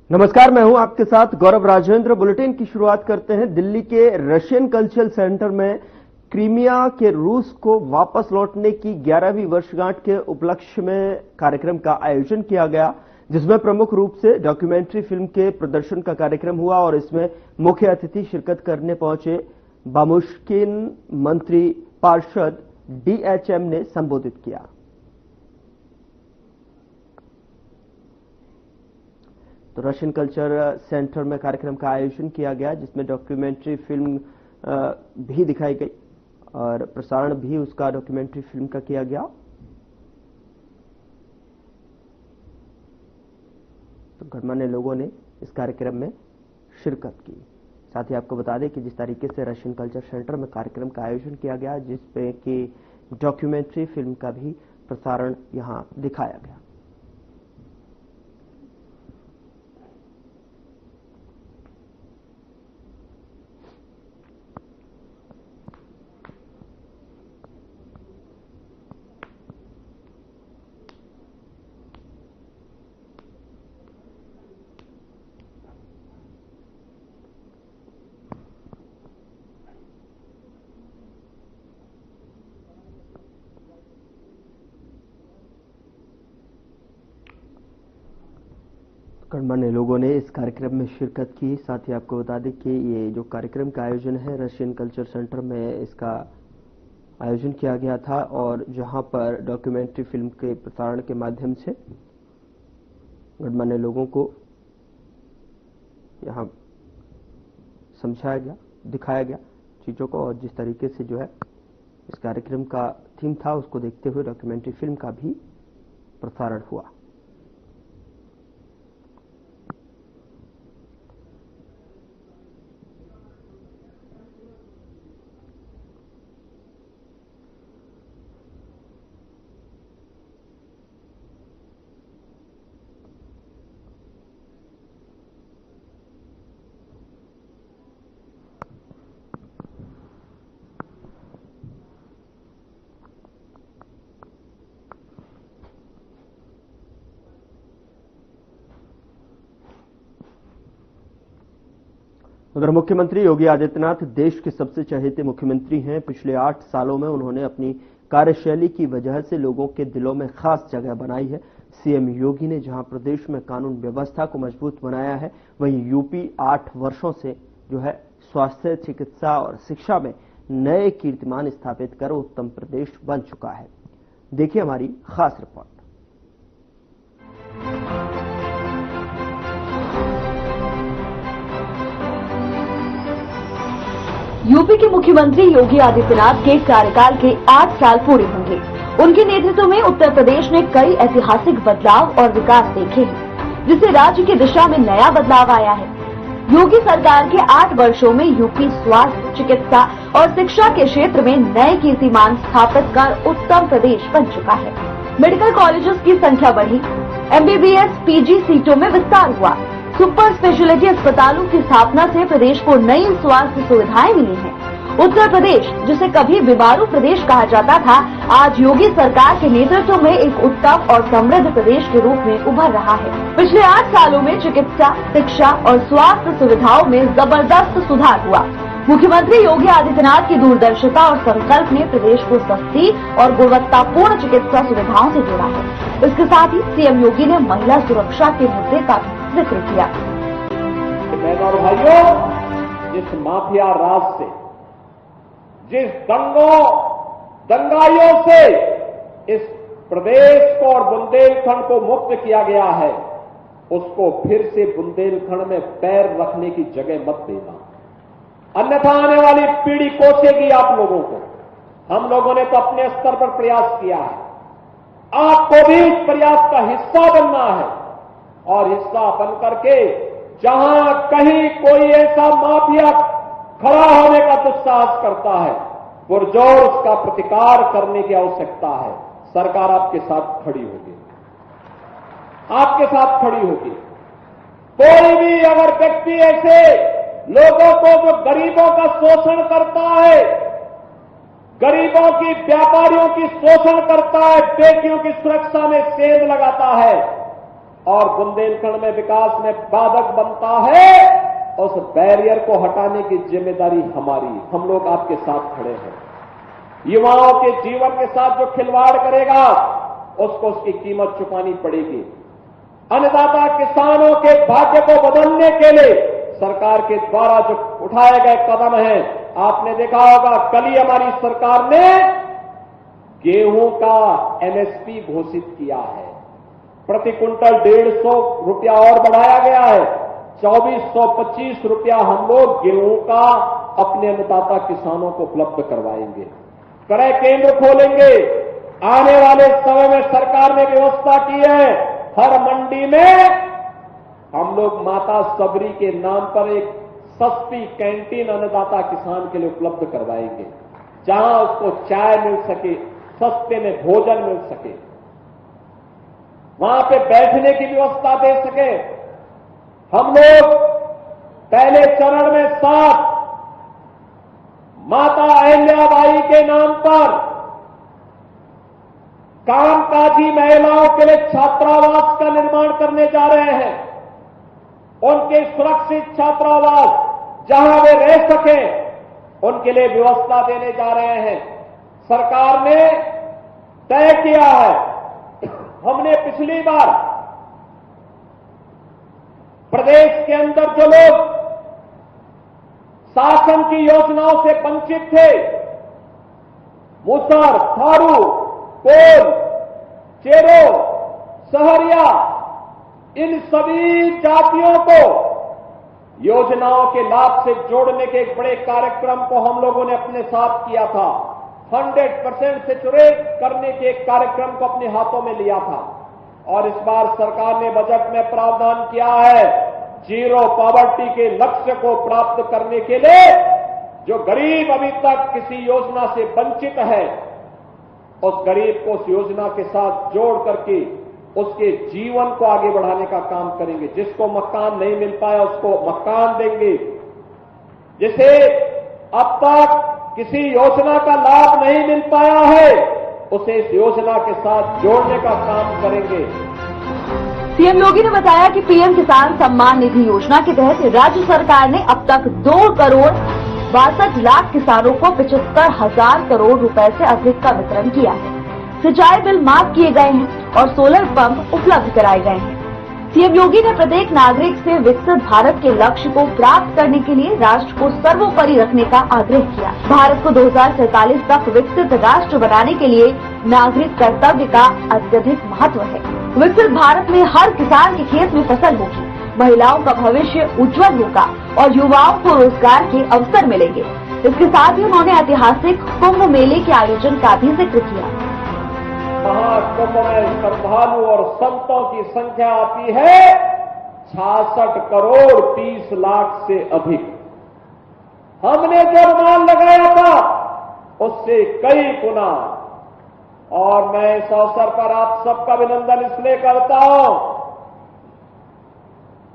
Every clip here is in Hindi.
नमस्कार, मैं हूं आपके साथ गौरव राजेंद्र। बुलेटिन की शुरुआत करते हैं। दिल्ली के रशियन कल्चरल सेंटर में क्रीमिया के रूस को वापस लौटने की 11वीं वर्षगांठ के उपलक्ष्य में कार्यक्रम का आयोजन किया गया, जिसमें प्रमुख रूप से डॉक्यूमेंट्री फिल्म के प्रदर्शन का कार्यक्रम हुआ और इसमें मुख्य अतिथि शिरकत करने पहुंचे बामुश्किन मंत्री पार्षद डीएचएम ने संबोधित किया। तो रशियन कल्चर सेंटर में कार्यक्रम का आयोजन किया गया, जिसमें डॉक्यूमेंट्री फिल्म भी दिखाई गई और प्रसारण भी उसका डॉक्यूमेंट्री फिल्म का किया गया। तो गणमान्य लोगों ने इस कार्यक्रम में शिरकत की। साथ ही आपको बता दें कि जिस तरीके से रशियन कल्चर सेंटर में कार्यक्रम का आयोजन किया गया, जिसपे कि डॉक्यूमेंट्री फिल्म का भी प्रसारण यहां दिखाया गया। गणमान्य लोगों ने इस कार्यक्रम में शिरकत की। साथ ही आपको बता दें कि ये जो कार्यक्रम का आयोजन है रशियन कल्चर सेंटर में, इसका आयोजन किया गया था और जहां पर डॉक्यूमेंट्री फिल्म के प्रसारण के माध्यम से गणमान्य लोगों को यहां समझाया गया, दिखाया गया चीजों को, और जिस तरीके से जो है इस कार्यक्रम का थीम था उसको देखते हुए डॉक्यूमेंट्री फिल्म का भी प्रसारण हुआ। उधर मुख्यमंत्री योगी आदित्यनाथ देश के सबसे चहेते मुख्यमंत्री हैं। पिछले 8 सालों में उन्होंने अपनी कार्यशैली की वजह से लोगों के दिलों में खास जगह बनाई है। सीएम योगी ने जहां प्रदेश में कानून व्यवस्था को मजबूत बनाया है, वहीं यूपी 8 वर्षों से जो है स्वास्थ्य, चिकित्सा और शिक्षा में नए कीर्तिमान स्थापित कर उत्तम प्रदेश बन चुका है। देखिए हमारी खास रिपोर्ट। यूपी के मुख्यमंत्री योगी आदित्यनाथ के कार्यकाल के 8 साल पूरे होंगे। उनके नेतृत्व में उत्तर प्रदेश ने कई ऐतिहासिक बदलाव और विकास देखे हैं, जिससे राज्य की दिशा में नया बदलाव आया है। योगी सरकार के 8 वर्षों में यूपी स्वास्थ्य, चिकित्सा और शिक्षा के क्षेत्र में नए कीर्तिमान स्थापित कर उत्तम प्रदेश बन चुका है। मेडिकल कॉलेजों की संख्या बढ़ी, एमबीबीएस, पीजी सीटों में विस्तार हुआ, सुपर स्पेशलिटी अस्पतालों की स्थापना से प्रदेश को नई स्वास्थ्य सुविधाएं मिली हैं। उत्तर प्रदेश, जिसे कभी बीमारू प्रदेश कहा जाता था, आज योगी सरकार के नेतृत्व में एक उत्तम और समृद्ध प्रदेश के रूप में उभर रहा है। पिछले 8 सालों में चिकित्सा, शिक्षा और स्वास्थ्य सुविधाओं में जबरदस्त सुधार हुआ। मुख्यमंत्री योगी आदित्यनाथ की दूरदर्शिता और संकल्प ने प्रदेश को सस्ती और गुणवत्तापूर्ण चिकित्सा सुविधाओं से जोड़ा है। इसके साथ ही सीएम योगी ने महिला सुरक्षा के मुद्दे का भी जिक्र किया। बहनों और भाइयों, जिस माफिया राज से, जिस दंगाइयों से इस प्रदेश को और बुंदेलखंड को मुक्त किया गया है, उसको फिर से बुंदेलखंड में पैर रखने की जगह मत देना, अन्यथा आने वाली पीढ़ी कोसेगी आप लोगों को। हम लोगों ने तो अपने स्तर पर प्रयास किया है, आपको भी इस प्रयास का हिस्सा बनना है और हिस्सा बन करके जहां कहीं कोई ऐसा माफिया खड़ा होने का दुस्साहस करता है, पुरजोर उसका प्रतिकार करने की आवश्यकता है। सरकार आपके साथ खड़ी होगी, आपके साथ खड़ी होगी। कोई भी अगर व्यक्ति ऐसे लोगों को जो गरीबों का शोषण करता है, गरीबों की, व्यापारियों की शोषण करता है, बेटियों की सुरक्षा में सेंध लगाता है, और बुंदेलखंड में विकास में बाधक बनता है, उस बैरियर को हटाने की जिम्मेदारी हमारी। हम लोग आपके साथ खड़े हैं। युवाओं के जीवन के साथ जो खिलवाड़ करेगा उसको उसकी कीमत चुकानी पड़ेगी। अन्नदाता किसानों के भाग्य को बदलने के लिए सरकार के द्वारा जो उठाए गए कदम हैं, आपने देखा होगा कल ही हमारी सरकार ने गेहूं का एमएसपी घोषित किया है। प्रति क्विंटल 150 रुपया और बढ़ाया गया है। 2425 रुपया हम लोग गेहूं का अपने अन्नदाता किसानों को उपलब्ध करवाएंगे। क्रय केंद्र खोलेंगे। आने वाले समय में सरकार ने व्यवस्था की है, हर मंडी में हम लोग माता सबरी के नाम पर एक सस्ती कैंटीन अन्नदाता किसान के लिए उपलब्ध करवाएंगे, जहां उसको चाय मिल सके, सस्ते में भोजन मिल सके, वहां पे बैठने की व्यवस्था दे सके। हम लोग पहले चरण में 7 माता अहिल्याबाई के नाम पर कामकाजी महिलाओं के लिए छात्रावास का निर्माण करने जा रहे हैं। उनके सुरक्षित छात्रावास जहां वे रह सकें, उनके लिए व्यवस्था देने जा रहे हैं। सरकार ने तय किया है, हमने पिछली बार प्रदेश के अंदर जो लोग शासन की योजनाओं से वंचित थे, मुसर, थारू, कोल, चेरो, सहरिया, इन सभी जातियों को योजनाओं के लाभ से जोड़ने के एक बड़े कार्यक्रम को हम लोगों ने अपने साथ किया था। 100% सेचुरेट करने के एक कार्यक्रम को अपने हाथों में लिया था। और इस बार सरकार ने बजट में प्रावधान किया है, जीरो पॉवर्टी के लक्ष्य को प्राप्त करने के लिए जो गरीब अभी तक किसी योजना से वंचित है, उस गरीब को उस योजना के साथ जोड़ करके उसके जीवन को आगे बढ़ाने का काम करेंगे। जिसको मकान नहीं मिल पाया उसको मकान देंगे। जिसे अब तक किसी योजना का लाभ नहीं मिल पाया है, उसे इस योजना के साथ जोड़ने का काम करेंगे। सीएम योगी ने बताया कि पीएम किसान सम्मान निधि योजना के तहत राज्य सरकार ने अब तक 2 करोड़ 62 लाख किसानों को 75,000 करोड़ रुपए से अधिक का वितरण किया है। सिंचाई बिल माफ किए गए हैं और सोलर पंप उपलब्ध कराए गए हैं। सीएम योगी ने प्रत्येक नागरिक से विकसित भारत के लक्ष्य को प्राप्त करने के लिए राष्ट्र को सर्वोपरि रखने का आग्रह किया। भारत को 2047 तक विकसित राष्ट्र बनाने के लिए नागरिक कर्तव्य का अत्यधिक महत्व है। विकसित भारत में हर किसान के खेत में फसल होगी, महिलाओं का भविष्य उज्जवल होगा और युवाओं को रोजगार के अवसर मिलेंगे। इसके साथ ही उन्होंने ऐतिहासिक कुंभ मेले के आयोजन का भी जिक्र किया। महाकुंभ में श्रद्धालु और संतों की संख्या आती है 66 करोड़ 30 लाख से अधिक। हमने जो अनुमान लगाया था उससे कई गुना। और मैं इस अवसर पर आप सबका अभिनंदन इसलिए करता हूं,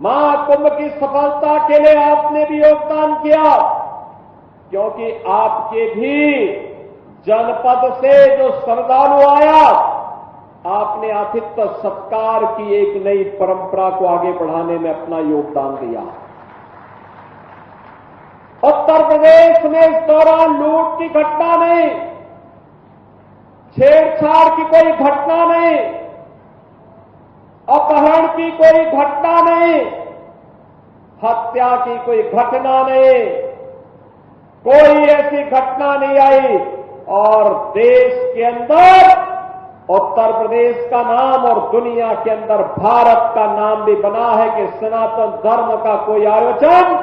महाकुंभ की सफलता के लिए आपने भी योगदान किया, क्योंकि आपके भी जनपद से जो श्रद्धालु आया, आपने आतिथ्य सत्कार की एक नई परंपरा को आगे बढ़ाने में अपना योगदान दिया। उत्तर प्रदेश में इस दौरान लूट की घटना नहीं, छेड़छाड़ की कोई घटना नहीं, अपहरण की कोई घटना नहीं, हत्या की कोई घटना नहीं, कोई ऐसी घटना नहीं आई। और देश के अंदर उत्तर प्रदेश का नाम और दुनिया के अंदर भारत का नाम भी बना है कि सनातन धर्म का कोई आयोजन,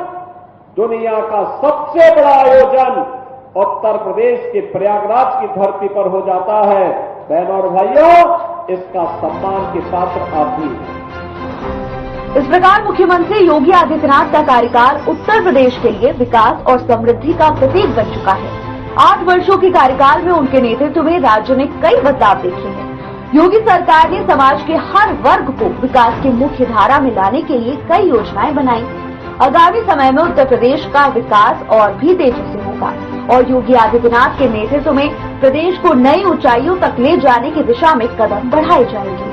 दुनिया का सबसे बड़ा आयोजन उत्तर प्रदेश के प्रयागराज की धरती पर हो जाता है। बहनों और भाइयों, इसका सम्मान के पात्र आप भी हैं। इस प्रकार मुख्यमंत्री योगी आदित्यनाथ का कार्यकाल उत्तर प्रदेश के लिए विकास और समृद्धि का प्रतीक बन चुका है। 8 वर्षों के कार्यकाल में उनके नेतृत्व में राज्य ने कई बदलाव देखे हैं। योगी सरकार ने समाज के हर वर्ग को विकास की मुख्य धारा में लाने के लिए कई योजनाएं बनाई। आगामी समय में उत्तर प्रदेश का विकास और भी तेजी से होगा और योगी आदित्यनाथ के नेतृत्व में प्रदेश को नई ऊंचाइयों तक ले जाने की दिशा में कदम बढ़ाए जाएंगे।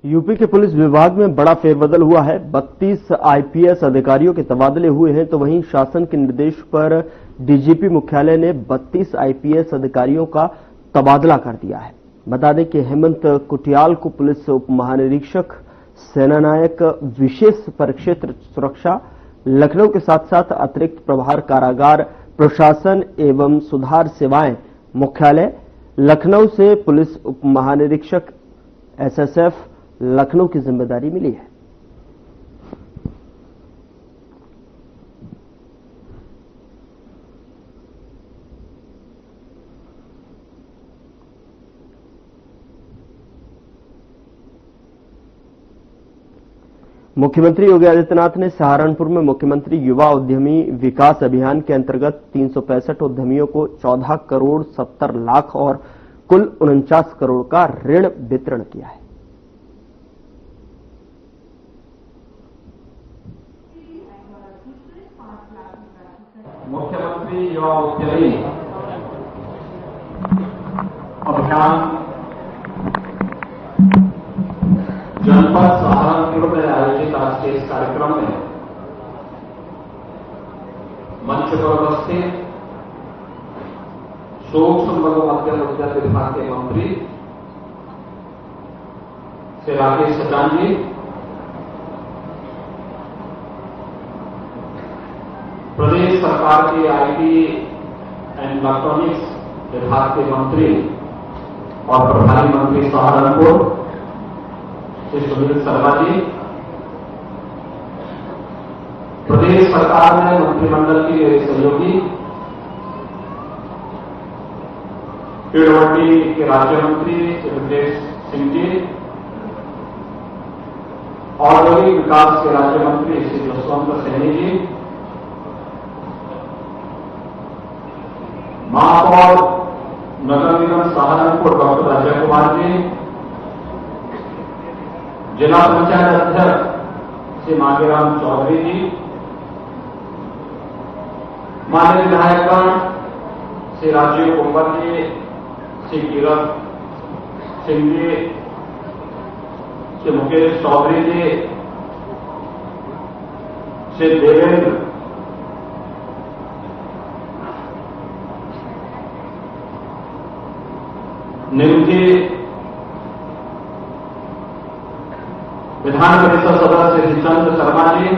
यूपी के पुलिस विभाग में बड़ा फेरबदल हुआ है। 32 आईपीएस अधिकारियों के तबादले हुए हैं, तो वहीं शासन के निर्देश पर डीजीपी मुख्यालय ने 32 आईपीएस अधिकारियों का तबादला कर दिया है। बता दें कि हेमंत कुटियाल को पुलिस उप महानिरीक्षक सेनानायक विशेष परिक्षेत्र सुरक्षा लखनऊ के साथ साथ अतिरिक्त प्रभार कारागार प्रशासन एवं सुधार सेवाएं मुख्यालय लखनऊ से पुलिस उप महानिरीक्षक एसएसएफ लखनऊ की जिम्मेदारी मिली है। मुख्यमंत्री योगी आदित्यनाथ ने सहारनपुर में मुख्यमंत्री युवा उद्यमी विकास अभियान के अंतर्गत 365 उद्यमियों को 14 करोड़ 70 लाख और कुल 49 करोड़ का ऋण वितरण किया है। मुख्यमंत्री युवा उद्यमी अभियान जनपद सहारनपुर में आयोजित आज के इस कार्यक्रम में मंच पर उपस्थित सूक्ष्म लघु मध्यम उद्यम विभाग के मंत्री श्री राकेश सचान जी, प्रदेश सरकार के आईटी एंड इलेक्ट्रॉनिक्स विभाग के मंत्री और प्रभारी मंत्री सहारनपुर श्री सुनील शर्मा जी, प्रदेश सरकार में मंत्रिमंडल के मेरे सहयोगी पीडब्ल्यूडी के राज्य मंत्री श्री ब्रजेश सिंह जी, औद्योगिक विकास के राज्य मंत्री श्री जसवंत सैनी जी, महापौर नगर निगम सहारनपुर डॉक्टर अजय कुमार जी, जिला पंचायत अध्यक्ष श्री मांगेराम चौधरी जी, माननीय विधायकगण श्री राजीव कुंवर जी, श्री कीरत सिंह जी, श्री मुकेश चौधरी जी, श्री देवेंद्र निम जी, विधान परिषद सदस्य श्री चंद्र शर्मा जी,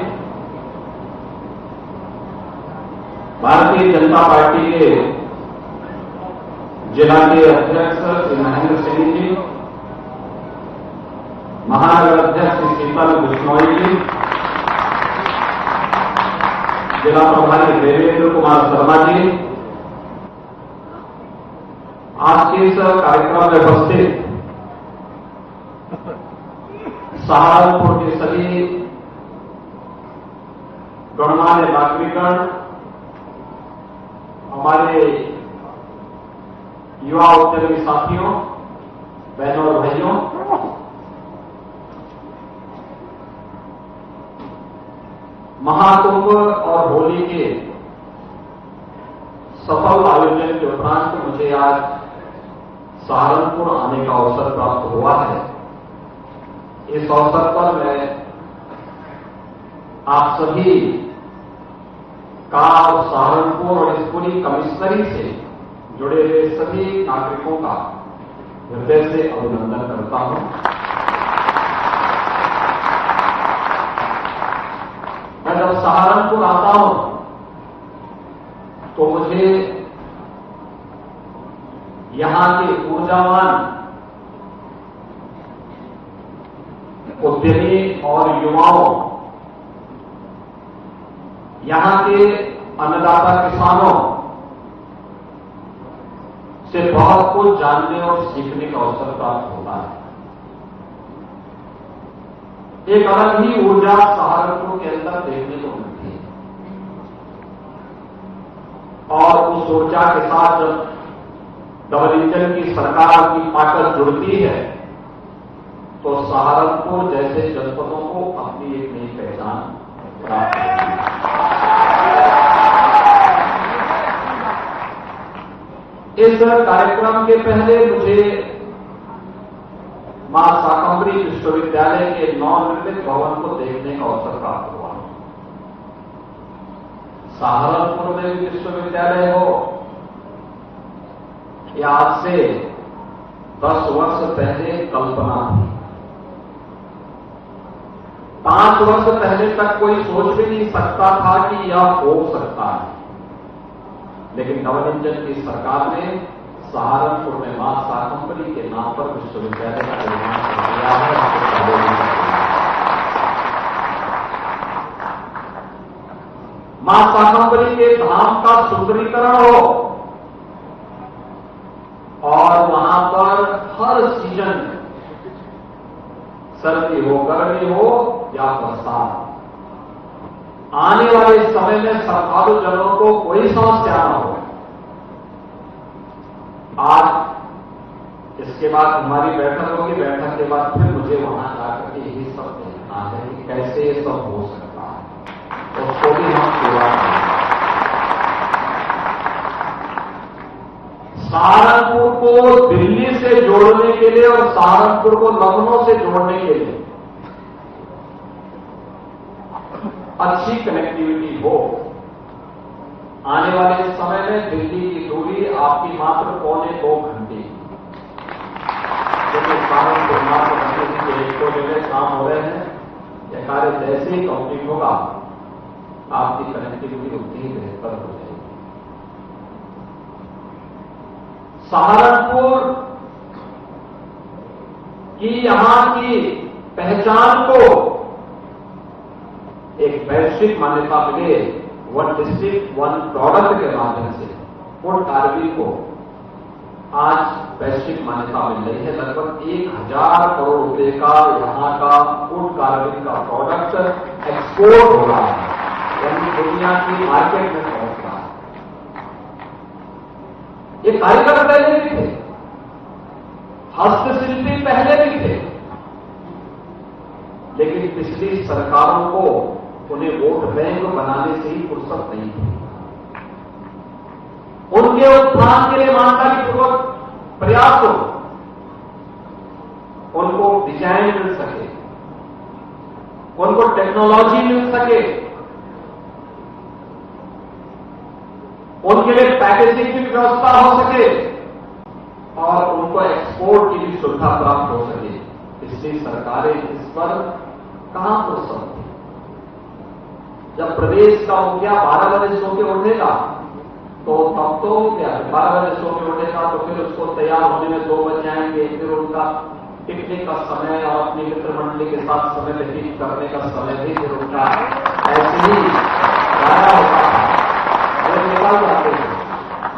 भारतीय जनता पार्टी के जिला के अध्यक्ष श्री महेंद्र सिंह जी, महानगर अध्यक्ष श्री शीतल बिश्नोई जी, जिला प्रभारी देवेंद्र कुमार शर्मा जी, आज के इस कार्यक्रम में उपस्थित सहारनपुर के सभी गणमान्य नागरिकगण, हमारे युवा उद्यमी साथियों, बहनों और भाइयों, महाकुंभ और होली के सफल आयोजन के उपरांत मुझे आज सहारनपुर आने का अवसर प्राप्त हुआ है। इस अवसर पर मैं आप सभी का और सहारनपुर और इस पूरी कमिश्नरी से जुड़े हुए सभी नागरिकों का हृदय से अभिनंदन करता हूं। मैं जब सहारनपुर आता हूं तो मुझे यहां के ऊर्जावान उद्यमी और युवाओं, यहां के अन्नदाता किसानों से बहुत कुछ जानने और सीखने का अवसर प्राप्त होता है। एक अलग ही ऊर्जा सहारनपुर के अंदर देखने को मिलती है और उस ऊर्जा के साथ जब डबल इंजन की सरकार की ताकत जुड़ती है तो सहारनपुर जैसे जनपदों को अपनी एक नई पहचान प्राप्त होती है। इस कार्यक्रम के पहले मुझे मां शाकंभरी विश्वविद्यालय के नवनिर्मित भवन को देखने का अवसर प्राप्त हुआ। सहारनपुर में भी विश्वविद्यालय हो, यह आज से 10 वर्ष पहले कल्पना थी। 5 वर्ष पहले तक कोई सोच भी नहीं सकता था कि यह हो सकता है, लेकिन डबल इंजन की सरकार ने सहारनपुर में मां शाकंभरी के नाम पर विश्वविद्यालय का निर्माण कर दिया है। मां शाकंभरी के धाम का सुंदरीकरण हो और वहां पर हर सीजन में, सर्दी हो, गर्मी हो या बरसात, आने वाले समय में श्रद्धालु जनों को कोई समस्या न हो। आज इसके बाद हमारी बैठक होगी, बैठक के बाद फिर मुझे वहां जाकर के यही सब देखना है कि कैसे ये सब हो सकता है, उसको भी हम पूरा करें। सहारनपुर को दिल्ली से जोड़ने के लिए और सहारनपुर को लखनऊ से जोड़ने के लिए अच्छी कनेक्टिविटी हो। आने वाले समय में दिल्ली की दूरी आपकी मात्र 1.25 घंटे की, क्योंकि सहारनपुर मात्र घंटे के 1-2 जगह काम हो रहे हैं। यह कार्य जैसे ही कंप्लीट होगा, आपकी कनेक्टिविटी उतनी ही बेहतर हो जाएगी। सहारनपुर की यहां की पहचान को एक वैश्विक मान्यता मिले, 1 डिस्ट्रिक्ट 1 प्रोडक्ट के माध्यम से फूड कार्बिंग को आज वैश्विक मान्यता मिल रही है। लगभग 1000 करोड़ रुपए का यहां का फूड कार्बिंग का प्रोडक्ट एक्सपोर्ट हो रहा है, यानी दुनिया की मार्केट में पहुंच रहा है। ये कारीगर पहले भी थे, हस्तशिल्पी पहले भी थे, लेकिन पिछली सरकारों को उन्हें वोट बैंक बनाने से ही फुर्सत नहीं थी। उनके उत्थान के लिए ईमानदारीपूर्वक प्रयास हो, उनको डिजाइन मिल सके, उनको टेक्नोलॉजी मिल सके, उनके लिए पैकेजिंग की व्यवस्था हो सके और उनको एक्सपोर्ट की भी सुविधा प्राप्त हो सके। पिछली सरकारें इस पर कहां फुर्सत थी। जब प्रदेश का मुखिया 12 बजे सो के उठेगा तो तब तो क्या 12 बजे सो के उठेगा तो फिर उसको तैयार होने में 2 बज जाएंगे, फिर उनका पिकनिक का समय और अपनी मित्र मंडली के साथ समय व्यतीत करने का समय भी फिर उनका ऐसे ही गाया होता था। वो निकल जाते थे,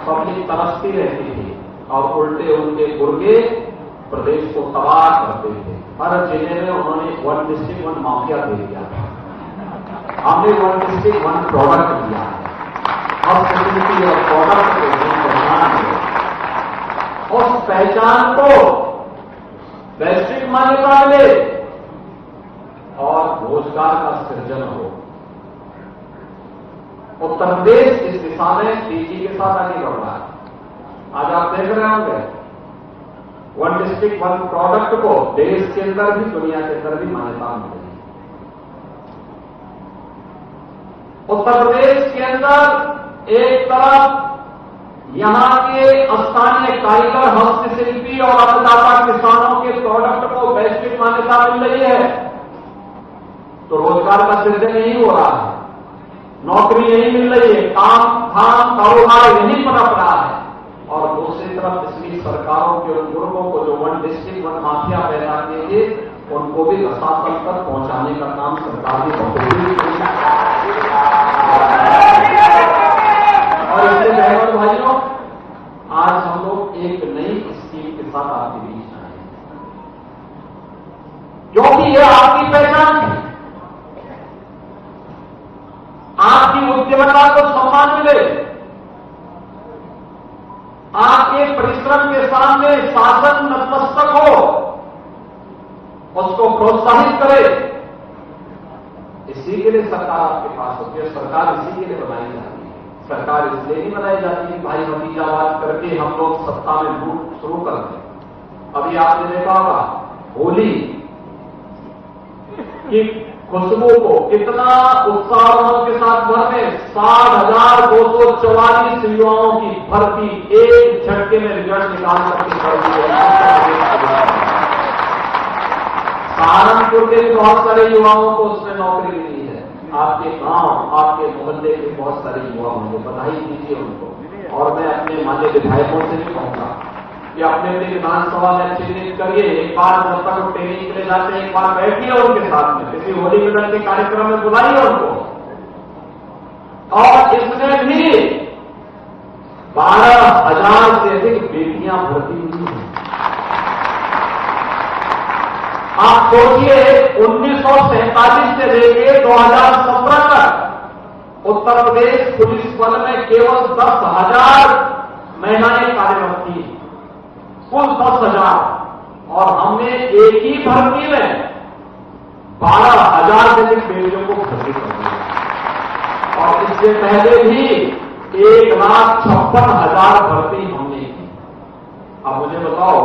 पब्लिक तरसती रहती थी और उल्टे उनके गुर्गे प्रदेश को तबाह करते थे। हर जिले में उन्होंने 1 डिस्ट्रिक्ट 1 माफिया दे दिया था। हमने 1 डिस्ट्रिक्ट 1 प्रोडक्ट दिया है, हस्तशिल्पी और प्रोडक्ट को पहचान है। उस पहचान को वैश्विक मान्यता मिले और रोजगार का सृजन हो। उत्तर प्रदेश इस दिशा में तेजी के साथ आगे बढ़ रहा है। आज आप देख रहे होंगे 1 डिस्ट्रिक्ट 1 प्रोडक्ट को देश के अंदर भी दुनिया के अंदर भी मान्यता मिल रही है। उत्तर प्रदेश के अंदर एक तरफ यहां के स्थानीय कारीगर, हस्तशिल्पी और अन्नदाता किसानों के प्रोडक्ट को वैश्विक मान्यता मिल रही है, तो रोजगार का सृजन यही हो रहा है, नौकरी यही मिल रही है, काम धाम कारोबार यही पनप रहा है। और दूसरी तरफ पिछली सरकारों के उन गुर्गों को जो 1 डिस्ट्रिक्ट 1 माफिया पैदा किए थे, उनको भी रसातल तक पहुंचाने का काम सरकार ने बखूबी किया। और इसलिए बहनों भाइयों, आज हम लोग एक नई स्कीम के साथ आपके बीच आए, क्योंकि यह आपकी पहचान है। आपकी उद्यमता को सम्मान मिले, आपके परिश्रम के सामने शासन नतमस्तक हो, उसको प्रोत्साहित करे। इसी के लिए सरकार आपके पास होती है। सरकार इसी के लिए बनाई जाती है। सरकार इसलिए नहीं बनाई जाती कि भाई भतीजावाद करके हम लोग सत्ता में लूट शुरू कर दें। अभी आपने देखा होगा होली की खुशबू को कितना उत्साह के साथ भर में 60,244 युवाओं की भर्ती एक झटके में रिजल्ट निकाल करके कर दी है। सहारनपुर के बहुत सारे युवाओं को उसमें नौकरी मिली है। आपके गांव, आपके मोहल्ले के बहुत सारे युवा होंगे, बधाई दीजिए उनको। और मैं अपने मान्य विधायकों से भी कहूंगा कि अपने अपने विधानसभा में चिन्हित करिए, एक बार जब तक ट्रेनिंग के लिए जाते हैं एक बार बैठिए उनके साथ में, किसी होली मिलन के कार्यक्रम में बुलाइए उनको। और इसमें भी 12,000 से अधिक बेटियां भर्ती हुई हैं। आप सोचिए 1947 से लेकर 2017 तक उत्तर प्रदेश पुलिस बल में केवल 10,000 महिलाएं कार्यरत थी, कुल 10,000। और हमने एक ही भर्ती में 12,000 से अधिक बेटियों को भर्ती कर दिया। और इससे पहले भी 1,56,000 भर्ती हमने की। अब मुझे बताओ,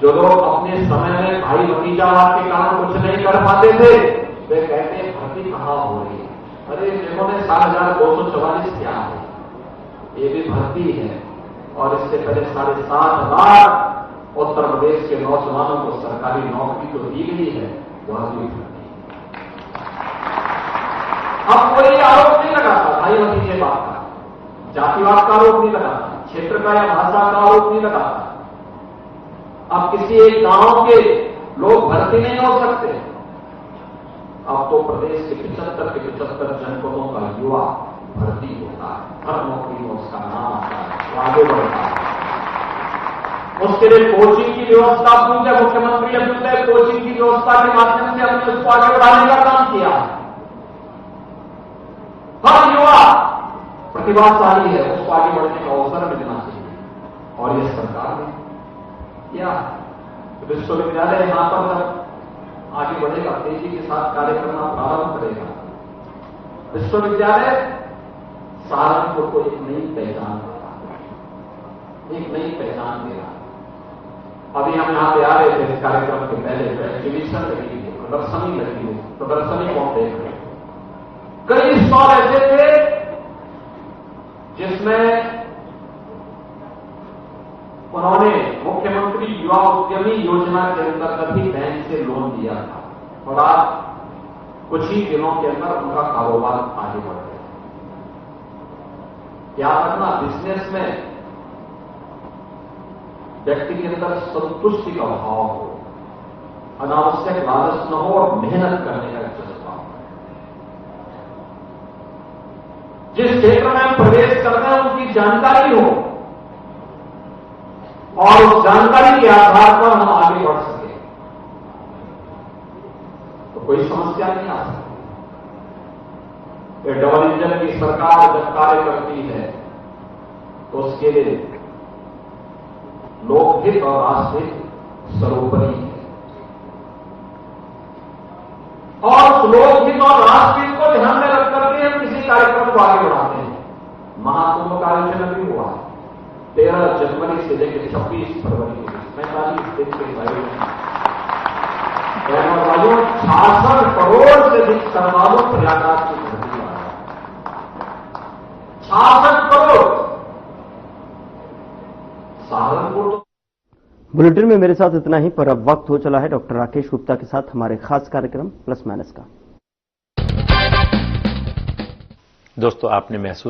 जो लोग अपने समय में भाई भतीजावाद के कारण कुछ नहीं कर पाते थे, वे कहते हैं भर्ती कहां हो रही है। अरे जिन्होंने 7,244 किया है, ये भी भर्ती है। और इससे पहले 7,500 उत्तर प्रदेश के नौजवानों को सरकारी नौकरी तो दी गई है, वह भी भर्ती है। अब कोई आरोप नहीं लगाता भाई भतीजेवाद का, जातिवाद का आरोप नहीं लगाता, क्षेत्र का या भाषा का आरोप नहीं लगाता। अब किसी एक गांव के लोग भर्ती नहीं हो सकते। अब तो प्रदेश के 75 जनपदों का युवा भर्ती होता है, हर नौकरी में उसका नाम आता है, वो आगे बढ़ता है। उसके लिए कोचिंग की व्यवस्था पूछे मुख्यमंत्री अभी कोचिंग की व्यवस्था के माध्यम से हमने उसको आगे बढ़ाने का काम किया। हर युवा प्रतिभाशाली है, उसको आगे बढ़ने का अवसर मिलना चाहिए। और यह सरकार ने क्या विश्वविद्यालय यहां पर जब आगे बढ़ेगा, तेजी के साथ कार्य करना प्रारंभ करेगा, विश्वविद्यालय सहारनपुर को एक नई पहचान देगा, एक नई पहचान देगा। अभी हम यहां पे आ रहे थे, इस कार्यक्रम के पहले एग्जीबिशन लगी थी, प्रदर्शनी लगी थी, प्रदर्शनी को देख रहे, कई स्टॉल ऐसे थे जिसमें उन्होंने मुख्यमंत्री युवा उद्यमी योजना के अंतर्गत ही बैंक से लोन दिया था। और आज कुछ ही दिनों के अंदर उनका कारोबार आगे बढ़ गया। याद रखना, बिजनेस में व्यक्ति के अंदर संतुष्टि का भाव हो, अनावश्यक लालच न हो और मेहनत करने का जज्बा हो। जिस क्षेत्र में हम प्रवेश करते हैं उनकी जानकारी हो और उस जानकारी के आधार पर हम आगे बढ़ सके, तो कोई समस्या नहीं आ सकती। डबल इंजन की सरकार जब कार्य करती है तो उसके लिए लोकहित और राष्ट्रहित सर्वोपरि है। और उस लोकहित और राष्ट्रहित को ध्यान में रख करके हम किसी कार्यक्रम को आगे बढ़ाते हैं। महाकुंभ का आयोजन अभी हुआ है 13 जनवरी से लेकर 26 फरवरी के बीच 45 दिन के आयोजन। 66 करोड़ से अधिक श्रद्धालु प्रयागराज की धरती आए। 66 करोड़। सहारनपुर तो। बुलेटिन में मेरे साथ इतना ही, पर अब वक्त हो चला है डॉक्टर राकेश गुप्ता के साथ हमारे खास कार्यक्रम प्लस माइनस का। दोस्तों, आपने महसूस